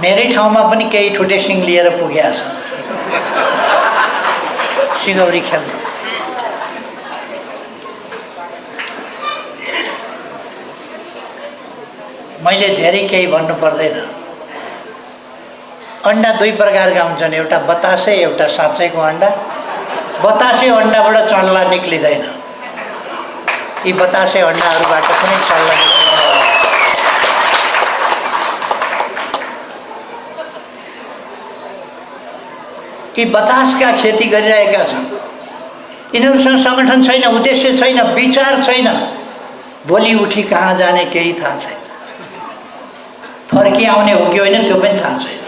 मेरै ठाउँमा पनि केही ठुटे सिङ लिएर पुगेको छ सिगौरी खेल्न। मैले धेरै केही भन्नु पर्दैन। अन्डा दुई प्रकारका हुन्छन्, एउटा बतासे एउटा साँच्चैको अन्डा। बतासे अन्डाबाट चल्ला निक्लिँदैन, यी बतासे अन्डाहरूबाट पनि चल्ला निक्लिँदैन। यी बतासका खेती गरिरहेका छन्, यिनीहरूसँग सङ्गठन छैन, उद्देश्य छैन, विचार छैन, भोलि उठी कहाँ जाने केही थाहा छैन, फर्की आउने हो कि होइन त्यो पनि थाहा छैन।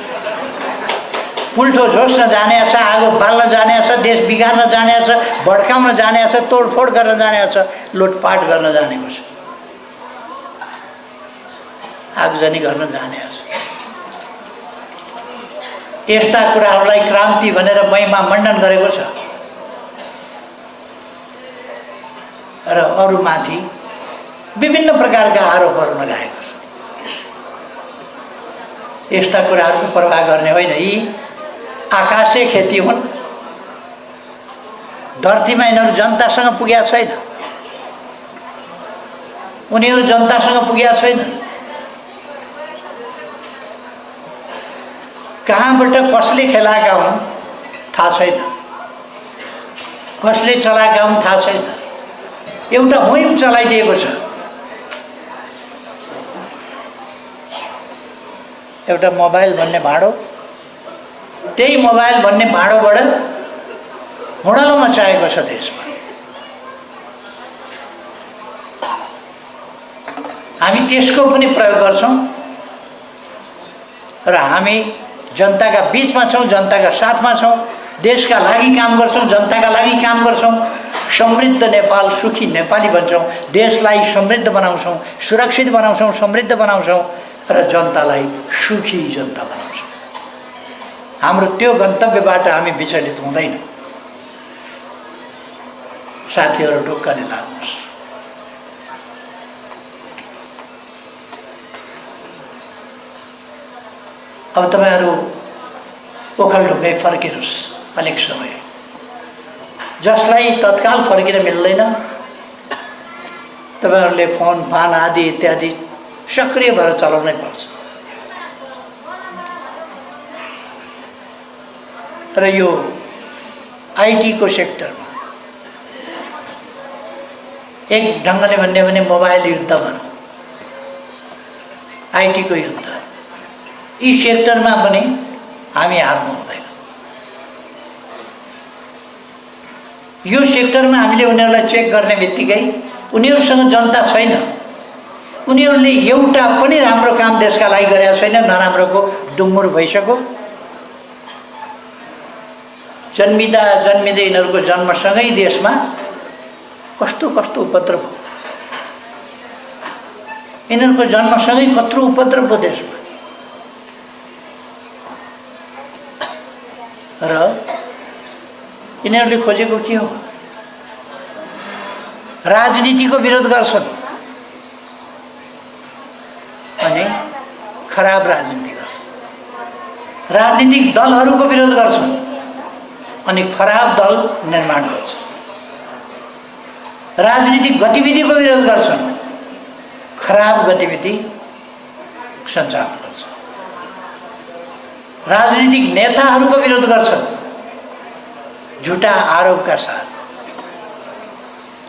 उल्टो झोस्न जाने छ, आगो बाल्न जाने छ, देश बिगार्न जाने छ, भड्काउन जाने छ, तोडफोड गर्न जाने छ, लुटपाट गर्न जानेको छ, आगजनी गर्न जाने छ। यस्ता कुराहरूलाई क्रान्ति भनेर महिमा मण्डन गरेको छ र अरूमाथि विभिन्न प्रकारका आरोपहरू लगाएको छ। यस्ता कुराहरूको प्रवाह गर्ने होइन, यी आकाशे खेती हुन्। धरतीमा यिनीहरू जनतासँग पुगेका छैन, उनीहरू जनतासँग पुगेका छैन। कहाँबाट कसले खेलाएका हुन् थाहा छैन, कसले चलाएका हुन् थाहा छैन। एउटा मुहिम चलाइदिएको छ, एउटा मोबाइल भन्ने भाँडो, त्यही मोबाइल भन्ने भाँडोबाट हुडलो मचाएको छ देशमा। हामी त्यसको पनि प्रयोग गर्छौँ र हामी जनताका बीचमा छौँ, जनताका साथमा छौँ, देशका लागि काम गर्छौँ, जनताका लागि काम गर्छौँ। समृद्ध नेपाल, सुखी नेपाली भन्छौँ, देशलाई समृद्ध बनाउँछौँ, सुरक्षित बनाउँछौँ, समृद्ध बनाउँछौँ र जनतालाई सुखी जनता बनाउँछौँ। हाम्रो त्यो गन्तव्यबाट हामी विचलित हुँदैनौँ। साथीहरू ढुक्कले लाग्नुहोस्। अब तपाईहरू ओखलढुङ्गै फर्किनुहोस् अलिक समय। जसलाई तत्काल फर्किन मिल्दैन, तपाईहरूले फोन फान आदि इत्यादि सक्रिय भएर चलाउनै पर्छ। र यो आइटीको सेक्टरमा एक ढङ्गले भन्ने भने मोबाइल युद्ध भनौँ, आइटीको युद्ध, यी सेक्टरमा पनि हामी हार्नु हुँदैन। यो सेक्टरमा हामीले उनीहरूलाई चेक गर्ने बित्तिकै उनीहरूसँग जनता छैन, उनीहरूले एउटा पनि राम्रो काम देशका लागि गरेका छैन, नराम्रोको डुङ्गुर भइसक्यो। जन्मिँदा जन्मिँदै यिनीहरूको जन्मसँगै देशमा कस्तो कस्तो उपद्रव हो, यिनीहरूको जन्मसँगै कत्रो उपद्रव हो देशमा। र यिनीहरूले खोजेको के हो? राजनीतिको विरोध गर्छन् अनि खराब राजनीति गर्छन्, राजनीतिक दलहरूको विरोध गर्छन् अनि खराब दल निर्माण गर्छन्, राजनीतिक गतिविधिको विरोध गर्छन्, खराब गतिविधि सञ्चालन गर्छन्, राजनीतिक नेताहरूको विरोध गर्छन्, झुटा आरोपका साथ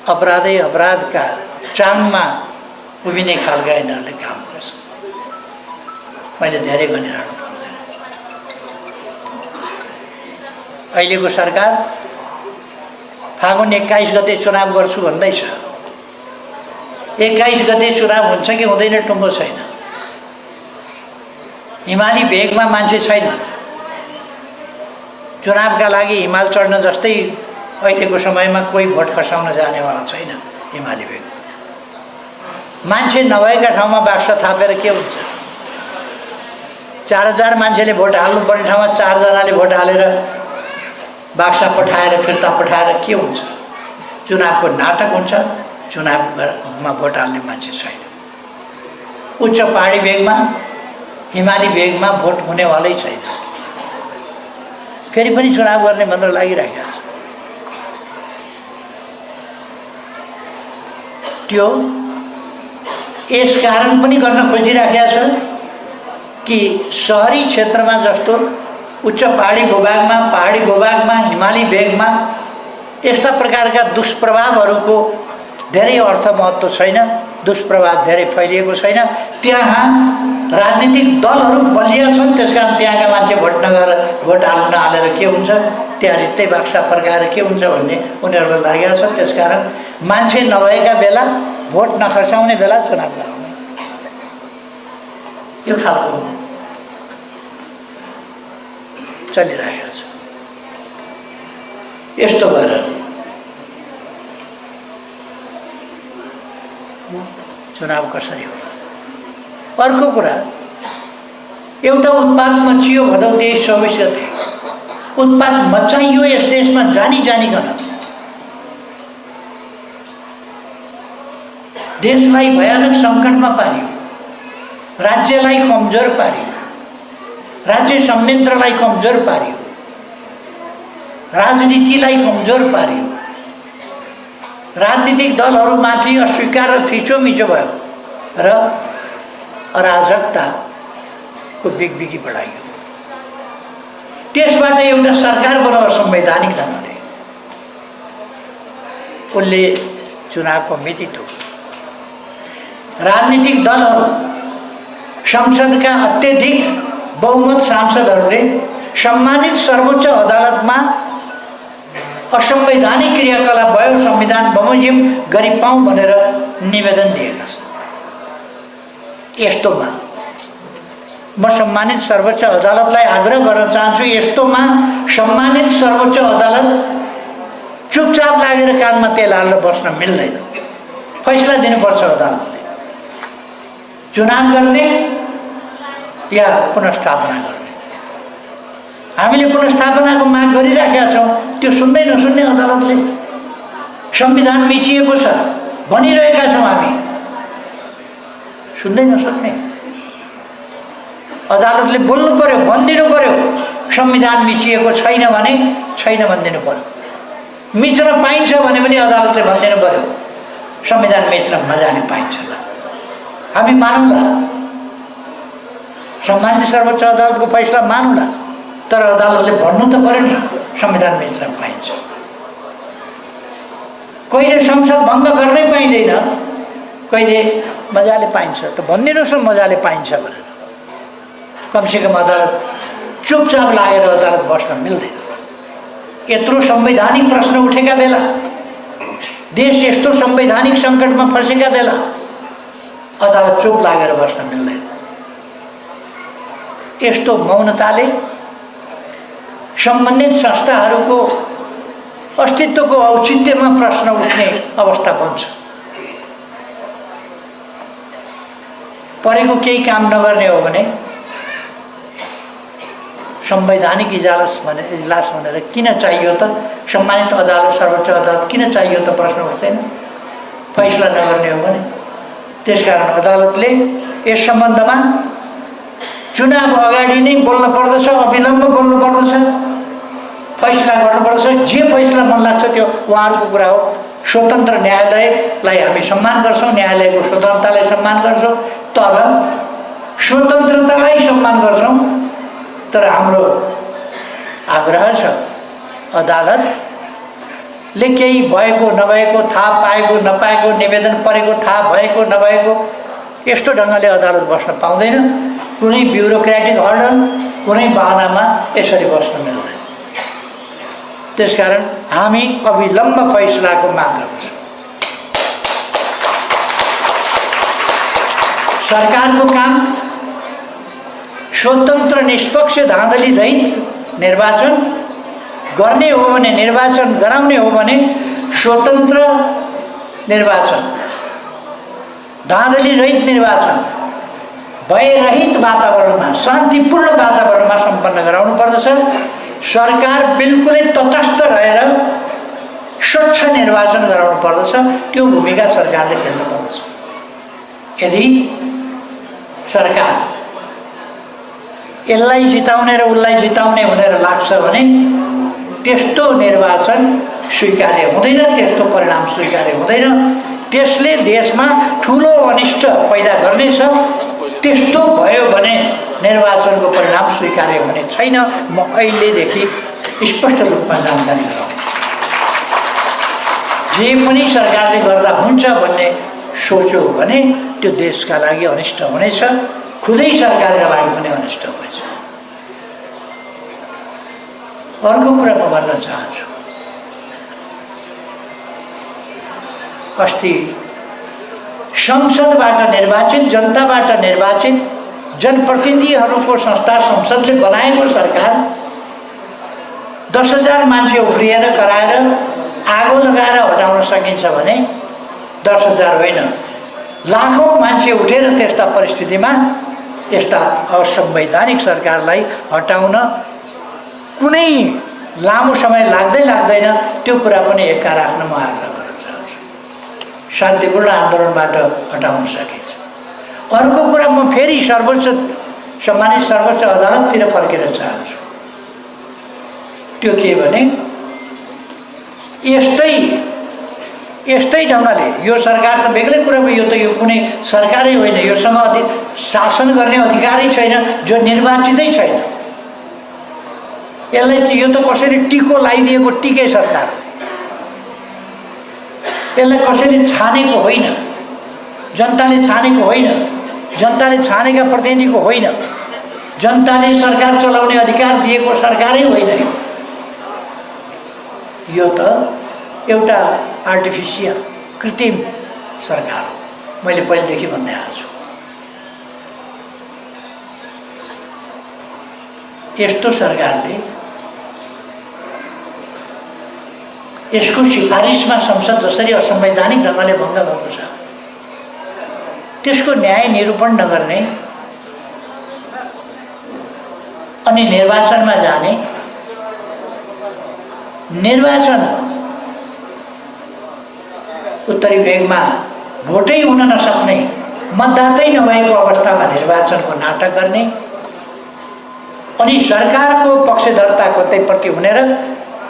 अपराधै अपराधका चाङमा उभिने खालका यिनीहरूले काम गर्छन्। मैले धेरै भनिरहनु पर्दैन। अहिलेको सरकार फागुन 21 गते चुनाव गर्छु भन्दैछ। 21 गते चुनाव हुन्छ कि हुँदैन टुङ्गो छैन। हिमाली भेगमा मान्छे छैन। चुनावका लागि हिमाल चढ्न जस्तै अहिलेको समयमा कोही भोट खसाउन जानेवाला छैन। हिमाली भेग मान्छे नभएका ठाउँमा बाक्सा थापेर के हुन्छ? 4000 मान्छेले भोट हाल्नुपर्ने ठाउँमा 4 जनाले भोट हालेर बाक्सा पठाएर फिर्ता पठाएर के हुन्छ? चुनावको नाटक हुन्छ। चुनावमा भोट हाल्ने मान्छे छैन। उच्च पहाडी भेगमा हिमाली भेगमा भोट हुनेवालै छैन। फेरि पनि चुनाव गर्ने भनेर लागिरहेको छ। त्यो यसकारण पनि गर्न खोजिरहेको छ कि सहरी क्षेत्रमा जस्तो उच्च पहाडी भूभागमा हिमाली भेगमा यस्ता प्रकारका दुष्प्रभावहरूको धेरै अर्थ महत्त्व छैन, दुष्प्रभाव धेरै फैलिएको छैन। त्यहाँ राजनीतिक दलहरू बलिया छन्, त्यसकारण त्यहाँका मान्छे भोट हाल्न नहालेर के हुन्छ, त्यहाँ रित्तै बाक्सा फर्काएर के हुन्छ भन्ने उनीहरूलाई लागेको छ। त्यसकारण मान्छे नभएका बेला, भोट नखर्साउने बेला चुनाव गराउने, यो खालको चलिरहेको छ। यस्तो गरेर चुनाव कसरी हो? अर्को कुरा, एउटा उत्पाद मचियो भदौ 23-24 गते, उत्पाद मचाइयो यस देशमा जानिकन। देशलाई भयानक सङ्कटमा पारियो, राज्यलाई कमजोर पारियो, राज्य संयन्त्रलाई कमजोर पारियो, राजनीतिलाई कमजोर पारियो, राजनीतिक दलहरूमाथि अस्वीकार र थिचोमिचो भयो र अराजकताको बिगबिगी बढाइयो। त्यसबाट एउटा सरकार बनाउन संवैधानिक ढङ्गले उसले चुनावको मिति तोक्यो। राजनीतिक दलहरू, संसदका अत्यधिक बहुमत सांसदहरूले सम्मानित सर्वोच्च अदालतमा असंवैधानिक क्रियाकलाप भयो, संविधान बमोजिम गरी पाऊँ भनेर निवेदन दिएका छन्। यस्तोमा म सम्मानित सर्वोच्च अदालतलाई आग्रह गर्न चाहन्छु, यस्तोमा सम्मानित सर्वोच्च अदालत चुपचाप लागेर कानमा तेल हालेर बस्न मिल्दैन। फैसला दिनुपर्छ अदालतले, चुनाव गर्ने या पुनर्स्थापना गर्ने। हामीले पुनर्स्थापनाको माग गरिराखेका छौँ, त्यो सुन्दै नसुन्ने अदालतले। संविधान मिचिएको छ भनिरहेका छौँ हामी, सुन्दै नसुन्ने अदालतले बोल्नु पर्यो, भनिदिनु पर्यो। संविधान मिचिएको छैन भने छैन भनिदिनु पर्यो, मिच्न पाइन्छ भने पनि अदालतले भनिदिनु पर्यो संविधान मिच्न मजाले पाइन्छ ल, हामी मानौँला, सम्मानित सर्वोच्च अदालतको फैसला मानौँला, तर अदालतले भन्नु त पर्यो नि संविधान मिच्न पाइन्छ। कहिले संसद भङ्ग गर्नै पाइँदैन, कहिले मजाले पाइन्छ, त भनिदिनुहोस् न मजाले पाइन्छ भनेर। कमसेकम अदालत चुपचाप लागेर अदालत बस्न मिल्दैन। यत्रो संवैधानिक प्रश्न उठेका बेला, देश यस्तो संवैधानिक सङ्कटमा फँसेका बेला अदालत चुप लागेर बस्न मिल्दैन। यस्तो मौनताले सम्बन्धित संस्थाहरूको अस्तित्वको औचित्यमा प्रश्न उठ्ने अवस्था बन्छ। परेको केही काम नगर्ने हो भने संवैधानिक इजलास भनेर किन चाहियो त? सम्मानित अदालत, सर्वोच्च अदालत किन चाहियो त? प्रश्न उठ्दैन फैसला नगर्ने हो भने। त्यसकारण अदालतले यस सम्बन्धमा चुनाव अगाडि नै बोल्न पर्दछ, अविलम्ब बोल्नु पर्दछ, फैसला गर्नुपर्दछ। जे फैसला मन लाग्छ त्यो उहाँहरूको कुरा हो। स्वतन्त्र न्यायालयलाई हामी सम्मान गर्छौँ, न्यायालयको स्वतन्त्रतालाई सम्मान गर्छौँ, तर स्वतन्त्रतालाई सम्मान गर्छौँ। तर हाम्रो आग्रह छ अदालतले केही भएको नभएको, थाहा पाएको नपाएको, निवेदन परेको थाहा भएको नभएको यस्तो ढङ्गले अदालत बस्न पाउँदैन। कुनै ब्युरोक्रेटिक हर्डल, कुनै बहानामा यसरी बस्न मिल्दैन। त्यसकारण हामी अविलम्ब फैसलाको माग गर्दछौँ। सरकारको काम स्वतन्त्र, निष्पक्ष, धाँधली रहित निर्वाचन गर्ने हो भने, निर्वाचन गराउने हो भने स्वतन्त्र निर्वाचन, धाँधली रहित निर्वाचन भयरहित वातावरणमा, शान्तिपूर्ण वातावरणमा सम्पन्न गराउनु पर्दछ। सरकार बिल्कुलै तटस्थ रहेर स्वच्छ निर्वाचन गराउनु पर्दछ। त्यो भूमिका सरकारले खेल्नु पर्दछ। यदि सरकार यसलाई जिताउने र उसलाई जिताउने भनेर लाग्छ भने त्यस्तो निर्वाचन स्वीकार्य हुँदैन, त्यस्तो परिणाम स्वीकार्य हुँदैन। त्यसले देशमा ठुलो अनिष्ट पैदा गर्नेछ। त्यस्तो भयो भने निर्वाचनको परिणाम स्वीकार्य हुने छैन। म अहिलेदेखि स्पष्ट रूपमा जानकारी गराउँछु। जे पनि सरकारले गर्दा हुन्छ भन्ने सोच्यो भने त्यो देशका लागि अनिष्ट हुनेछ, खुदै सरकारका लागि पनि अनिष्ट हुनेछ। अर्को कुरा म भन्न चाहन्छु, अस्ति संसदबाट निर्वाचित, जनताबाट निर्वाचित जनप्रतिनिधिहरूको संस्था संसदले बनाएको सरकार 10,000 मान्छे उफ्रिएर कराएर आगो लगाएर हटाउन सकिन्छ भने 10,000 होइन, लाखौँ मान्छे उठेर त्यस्ता परिस्थितिमा यस्ता असंवैधानिक सरकारलाई हटाउन कुनै लामो समय लाग्दैन। त्यो कुरा पनि एक्का राख्न म आग्रह गर्न चाहन्छु। शान्तिपूर्ण आन्दोलनबाट हटाउन सकिन्छ। अर्को कुरा म फेरि सम्मानित सर्वोच्च अदालततिर फर्केर चाहन्छु। त्यो के भने यस्तै ढङ्गले यो सरकार त बेग्लै कुरा भयो, यो कुनै सरकारै होइन, योसँग शासन गर्ने अधिकारै छैन, जो निर्वाचितै छैन। यसलाई यो त कसैले टिको लगाइदिएको टिकै सरकार हो। यसलाई कसैले छानेको होइन, जनताले छानेको होइन, जनताले छानेका प्रतिनिधिको होइन, जनताले सरकार चलाउने अधिकार दिएको सरकारै होइन। यो त एउटा आर्टिफिसियल कृत्रिम सरकार हो। मैले पहिलेदेखि भन्दै आएको छु। यस्तो सरकारले यसको सिफारिसमा संसद जसरी असंवैधानिक ढङ्गले भङ्ग भएको छ त्यसको न्याय निरूपण नगर्ने अनि निर्वाचनमा जाने, निर्वाचन उत्तरी भेगमा भोटै हुन नसक्ने, मतदातै नभएको अवस्थामा निर्वाचनको नाटक गर्ने अनि सरकारको पक्षधरता कतैपट्टि हुनेर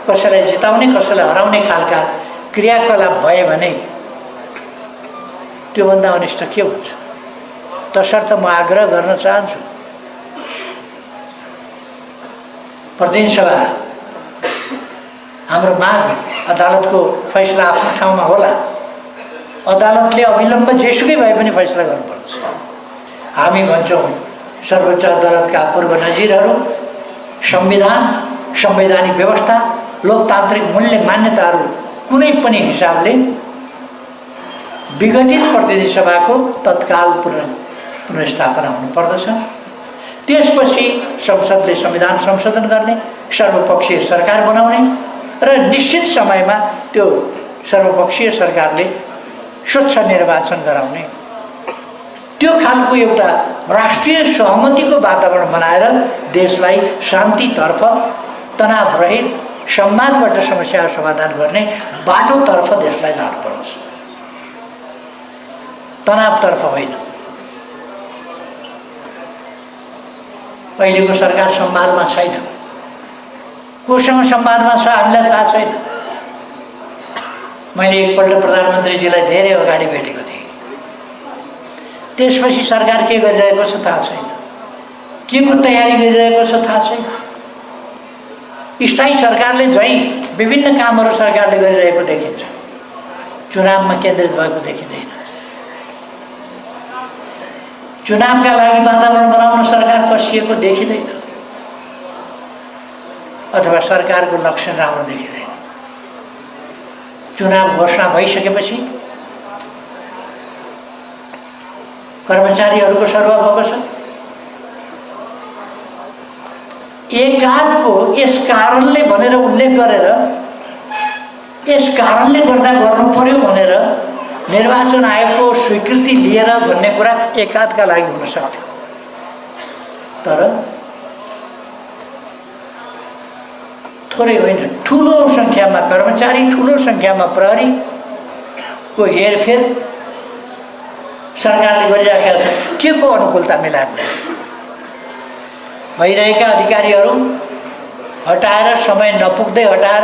कसैलाई जिताउने कसैलाई हराउने खालका क्रियाकलाप भए भने त्योभन्दा अनिष्ट के हुन्छ? तसर्थ म आग्रह गर्न चाहन्छु, प्रतिनिधि सभा हाम्रो माग अदालतको फैसला आफ्नो ठाउँमा होला। अदालतले अविलम्ब जेसुकै भए पनि फैसला गर्नुपर्छ। हामी भन्छौँ सर्वोच्च अदालतका पूर्व नजिरहरू संविधान, संवैधानिक व्यवस्था, लोकतान्त्रिक मूल्य मान्यताहरू कुनै पनि हिसाबले विघटित प्रतिनिधि सभाको तत्काल पुनर्स्थापना हुनुपर्दछ। त्यसपछि संसदले संविधान संशोधन गर्ने, सर्वपक्षीय सरकार बनाउने र निश्चित समयमा त्यो सर्वपक्षीय सरकारले स्वच्छ निर्वाचन गराउने, त्यो खालको एउटा राष्ट्रिय सहमतिको वातावरण बनाएर देशलाई शान्तितर्फ, तनावरहित, संवादबाट समस्या समाधान गर्ने बाटोतर्फ देशलाई लानुपर्छ, तनावतर्फ होइन। अहिलेको सरकार संवादमा छैन। कोसँग संवादमा छ हामीलाई थाहा छैन। मैले एकपल्ट प्रधानमन्त्रीजीलाई धेरै अगाडि भेटेको थिएँ। त्यसपछि सरकार के गरिरहेको छ थाहा छैन, के को तयारी गरिरहेको छ थाहा छैन। स्थायी सरकारले झैँ विभिन्न कामहरू सरकारले गरिरहेको देखिन्छ, चुनावमा केन्द्रित भएको देखिँदैन। चुनावका लागि वातावरण बनाउन सरकार कसिएको देखिँदैन, अथवा सरकारको लक्षण राम्रो देखिँदैन। चुनाव घोषणा भइसकेपछि कर्मचारीहरूको सरुवा भएको छ। एकाधको यस कारणले भनेर उल्लेख गरेर यस कारणले गर्दा गर्नु पर्यो भनेर निर्वाचन आयोगको स्वीकृति लिएर भन्ने कुरा एकाधका लागि हुन सक्थ्यो, तर थोरै होइन, ठुलो सङ्ख्यामा कर्मचारी, ठुलो सङ्ख्यामा प्रहरीको हेरफेर सरकारले गरिराखेको छ। के को अनुकूलता मिलाएको? भइरहेका अधिकारीहरू हटाएर, समय नपुग्दै हटाएर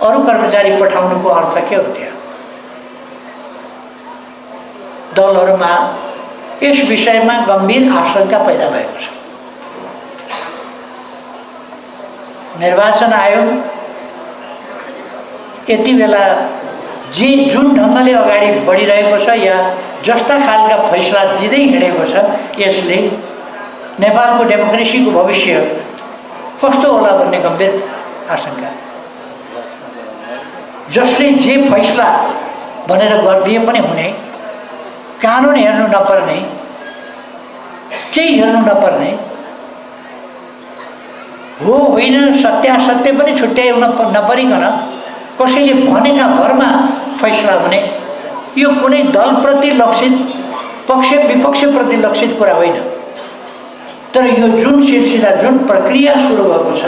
अरू कर्मचारी पठाउनुको अर्थ के हो? त्यहाँ दलहरूमा यस विषयमा गम्भीर आशंका पैदा भएको छ। निर्वाचन आयोग यति बेला जुन ढङ्गले अगाडि बढिरहेको छ या जस्ता खालका फैसला दिँदै हिँडेको छ, यसले नेपालको डेमोक्रेसीको भविष्य कस्तो होला भन्ने गम्भीर आशंका। जसले जे फैसला भनेर गरिदिए पनि हुने, कानुन हेर्नु नपर्ने, केही हेर्नु नपर्ने, हो होइन सत्यासत्य पनि छुट्याउन नपरिकन कसैले भनेका भरमा फैसला हुने, यो कुनै दलप्रति लक्षित, पक्ष विपक्षप्रति लक्षित कुरा होइन। तर यो जुन सिलसिला, जुन प्रक्रिया सुरु भएको छ,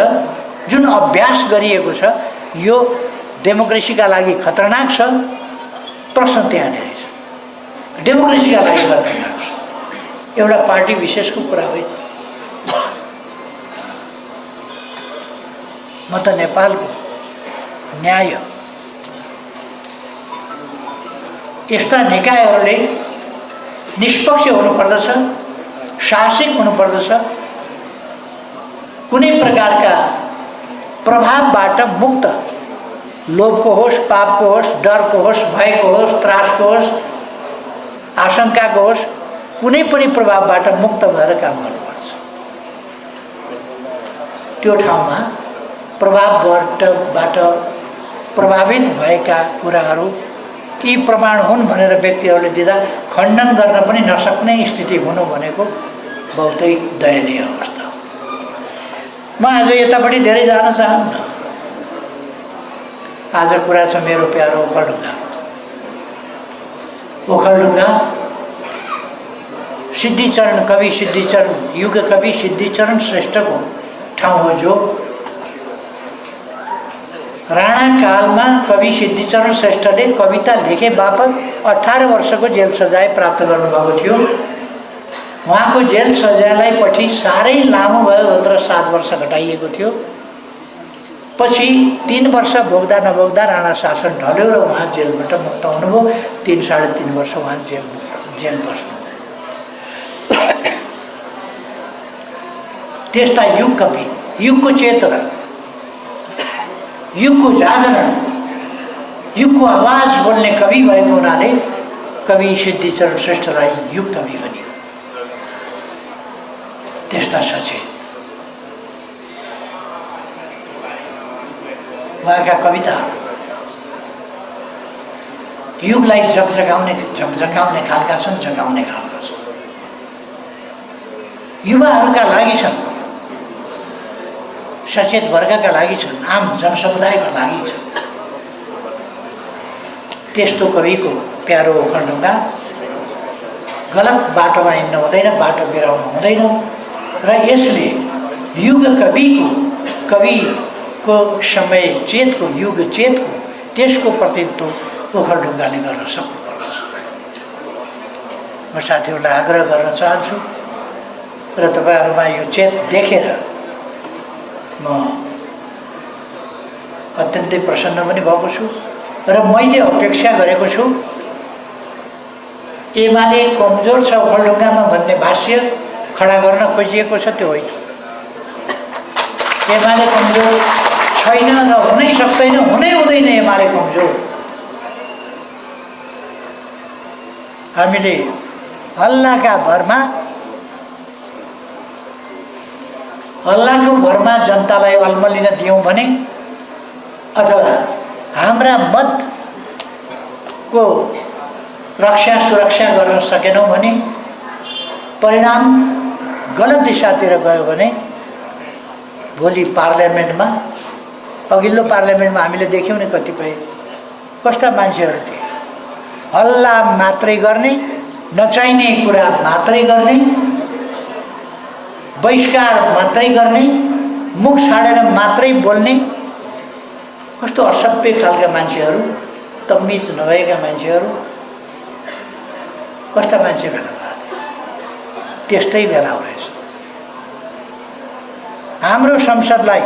जुन अभ्यास गरिएको छ, यो डेमोक्रेसीका लागि खतरनाक छ। प्रश्न त्यहाँनिर छ, डेमोक्रेसीका लागि खतरनाक छ, एउटा पार्टी विशेषको कुरा होइन। म त नेपालको न्याय, यस्ता निकायहरूले निष्पक्ष हुनुपर्दछ, शासित हुनुपर्दछ, कुनै प्रकारका प्रभावबाट मुक्त, लोभको होस्, पापको होस्, डरको होस्, भयको होस्, त्रासको होस्, आशंकाको होस्, कुनै पनि प्रभावबाट मुक्त भएर काम गर्नुपर्छ। त्यो ठाउँमा प्रभावबाट प्रभावित भएका कुराहरू यी प्रमाण हुन् भनेर व्यक्तिहरूले दिँदा खण्डन गर्न पनि नसक्ने स्थिति हुनु भनेको बहुतै दयनीय अवस्था हो। म आज यतापट्टि धेरै जान चाहन्न। आज कुरा छ मेरो प्यारो ओखलढुङ्गा। ओखलढुङ्गा सिद्धिचरण कवि, सिद्धिचरण युग कवि सिद्धिचरण श्रेष्ठको ठाउँ हो, जो राणा कालमा कवि सिद्धिचरण श्रेष्ठले कविता लेखे बापत 18 वर्षको जेल सजाय प्राप्त गर्नुभएको थियो। उहाँको जेल सजायलाई पछि साह्रै लामो भयो भनेर 7 वर्ष घटाइएको थियो। पछि 3 वर्ष भोग्दा नभोग्दा राणा शासन ढल्यो र उहाँ जेलबाट मुक्त हुनुभयो। 3-3.5 वर्ष उहाँ जेल बस्नु। त्यस्ता युग कवि, युगको चेतना, युगको जागरण, युगको आवाज बोल्ने कवि भएको हुनाले कवि सिद्धिचरण श्रेष्ठलाई युग कवि भनियो। त्यस्ता सचेत उहाँका कविताहरू युगलाई झकझकाउने खालका छन्, झकाउने खालका छन्। युवाहरूका लागि छन्, सचेत वर्गका लागि छन्, आम जनसमुदायका लागि छन्। त्यस्तो कविको प्यारो ओखलढुङ्गा गलत बाटोमा हिँड्नु हुँदैन, बाटो बिराउनु हुँदैन। र यसले युग कविको समय चेतको, युग चेतको, त्यसको प्रतिनिधित्व ओखलढुङ्गाले गर्न सक्नुपर्छ। म साथीहरूलाई आग्रह गर्न चाहन्छु र तपाईँहरूमा यो चेत देखेर म अत्यन्तै प्रसन्न पनि भएको छु र मैले अपेक्षा गरेको छु एमाले कमजोर छ ओखलढुङ्गामा भन्ने भाष्य खडा गर्न खोजिएको छ, त्यो होइन। एमाले कमजोर छैन र हुनै सक्दैन, हुनै हुँदैन एमाले कमजोर। हामीले हल्लाको भरमा जनतालाई अल्मलिन दियौँ भने अथवा हाम्रा मतको सुरक्षा गर्न सकेनौँ भने परिणाम गलत दिशातिर गयो भने भोलि पार्लियामेन्टमा, अघिल्लो पार्लियामेन्टमा हामीले देख्यौँ नि कतिपय कस्ता मान्छेहरू थिए। हल्ला मात्रै गर्ने, नचाहिने कुरा मात्रै गर्ने, बहिष्कार मात्रै गर्ने, मुख छाडेर मात्रै बोल्ने, कस्तो असभ्य खालका मान्छेहरू, तमिज नभएका मान्छेहरू, कस्ता मान्छे भेला भएको थियो। त्यस्तै बेला हो रहेछ। हाम्रो संसदलाई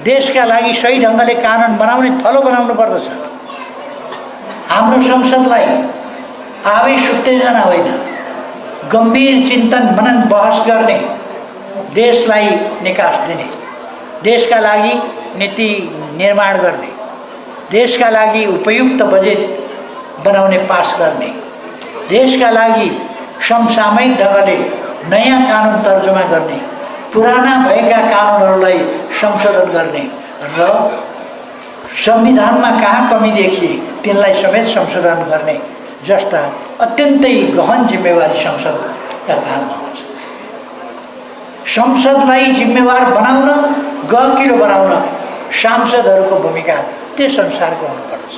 देशका लागि सही ढङ्गले कानुन बनाउने थलो बनाउनु पर्दछ। हाम्रो संसदलाई आवेश उत्तेजना होइन, गम्भीर चिन्तन मनन बहस गर्ने, देशलाई निकास दिने, देशका लागि नीति निर्माण गर्ने, देशका लागि उपयुक्त बजेट बनाउने पास गर्ने, देशका लागि समसामयिक ढङ्गले नयाँ कानुन तर्जुमा गर्ने, पुराना भएका कानुनहरूलाई संशोधन गर्ने र संविधानमा कहाँ कमी देखिए तिनलाई समेत संशोधन गर्ने जस्ता अत्यन्तै गहन जिम्मेवारी संसदका काँधमा हुन्छ। संसदलाई जिम्मेवार बनाउन, गहकिलो बनाउन सांसदहरूको भूमिका त्यस अनुसारको हुनुपर्दछ।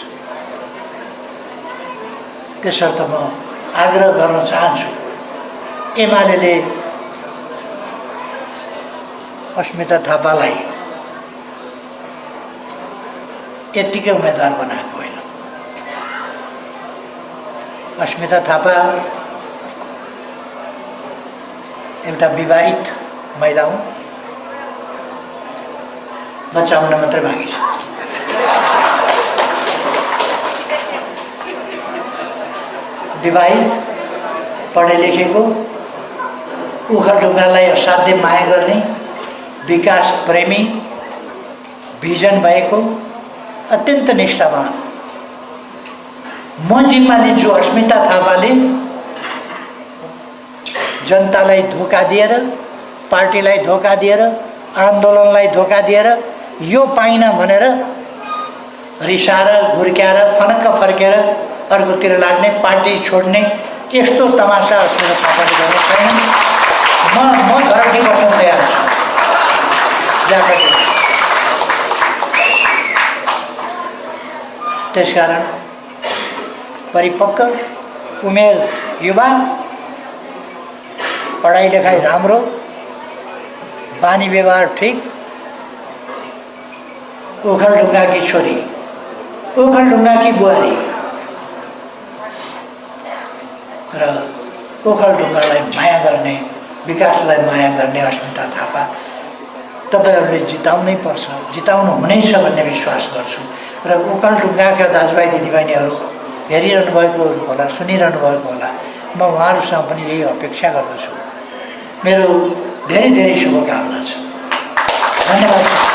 त्यसर्थ म आग्रह गर्न चाहन्छु, एमाले अस्मिता थापालाई यत्तिकै उम्मेदवार बनाएको होइन। अस्मिता थापा एउटा विवाहित महिला हुन्, बच्चा हुन मात्रै बाँकी छ। विवाहित, पढे लेखेको, उखलढुङ्गालाई असाध्य माया गर्ने, विकास प्रेमी, भिजन भएको, अत्यन्त निष्ठावान। म जिम्मा लिन्छु अस्मिता थापाले जनतालाई धोका दिएर, पार्टीलाई धोका दिएर, आन्दोलनलाई धोका दिएर यो पाइन भनेर रिसाएर घुर्क्याएर फनक्क फर्केर अर्कोतिर लाग्ने, पार्टी छोड्ने यस्तो तमासा अस्मिता थापाले गर्नु छैन। म घरटी बस्न तयार छु। त्यसकारण परिपक्व उमेर युवा, पढाइ लेखाइ राम्रो, बानी व्यवहार ठिक, ओखलढुङ्गाकी छोरी, ओखलढुङ्गाकी बुहारी र ओखलढुङ्गालाई माया गर्ने, विकासलाई माया गर्ने अस्मिता थापा तपाईहरूले जिताउनै पर्छ, जिताउनु हुनेछ भन्ने विश्वास गर्छु। र ओखलढुङ्गाका दाजुभाइ दिदीबहिनीहरू हेरिरहनु भएको होला, सुनिरहनु भएको होला, म उहाँहरूसँग पनि यही अपेक्षा गर्दछु। मेरो धेरै धेरै शुभकामना छ। धन्यवाद।